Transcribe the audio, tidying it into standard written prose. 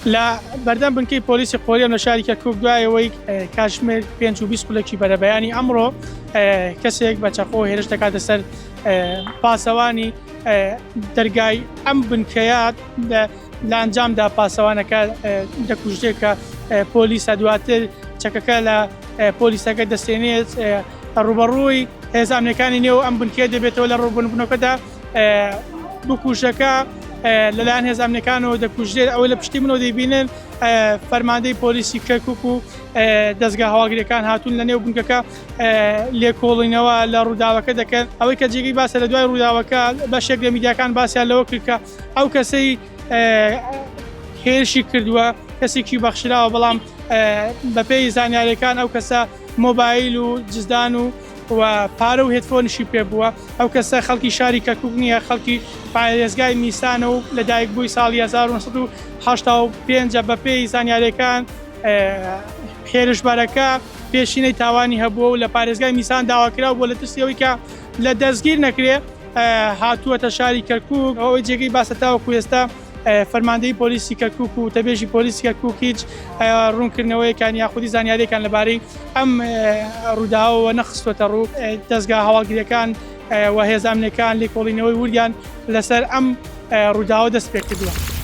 لا بەردەم بنکەی پۆلیسی قۆریەم لە شاری کەرکوک دوایەوەی کاتژمێر 5 و 20 خولەکی بەرەبەیانی ئەمڕۆ کەسێک بە چەقۆ هێرش دەکاتە سەر پاسەوانی دەرگای ئەم بنکەیە لە ئەنجامدا پاسەوانەکە دەکوژێت کە پۆلیسە دواتر چەکەکە لە پۆلیسەکە دەستێنێت ڕوبەڕووی هێزانەکانی نێو ئەم بنکەیە دەبێتەوە لە ڕووبوونەکەدا بکوژەکە لەلایەن هێزانەکانەوە دەکوژێت ئەوەی لە پشتی منەوە دەیبینن فەرماندەی پۆلیسی کەرکوک و دەستگا هەواگرەکان هاتوون لە نێو بنکەکە لێکۆڵینەوە لە ڕووداوەکە دەکەن ئەوەی کە جێگەی باسە لە دوای ڕووداوەکە بەشێک لە میدیاکان باسییان لەوە کرد کە ئەو کەسەی هێرشی کردووە کەسێکی بەخشراوە بەڵام بەپێی زانیاریەکان ئەو کەسە مۆبایل و جزدان و پارە و هێدفۆنشی پێ بووە ئەو کەسە خەڵکی شاری کەرکوک نییە خەڵکی پارێزگای میسانە و لەدایک بووی ساڵی 1985 بەپێی زانیاریەکان هێرشبەرەکە پێشینەی تاوانی هەبووە و لە پارێزگای میسان داواکرا بووە لە ترسیەوەی کە لە دەستگیر نەکرێ هاتووەتە شاری کەرکوک ئەوەی جێگەی باسەتاوەکو ئێستا فەرماندەی پۆلیسی کەرکوک و تەبێژی پۆلیسی کەرکوک هیچ ڕوونکردنەوەیەکان یاخودی زانیاریەکان لەبارەی ئەم ڕووداوەوە نەخستوەتە ڕوو دەستگا هەواگریەکان و هێزانەکان لێکۆڵینەوەی وریان لەسەر ئەم ڕووداوە دەست پێ کردووە.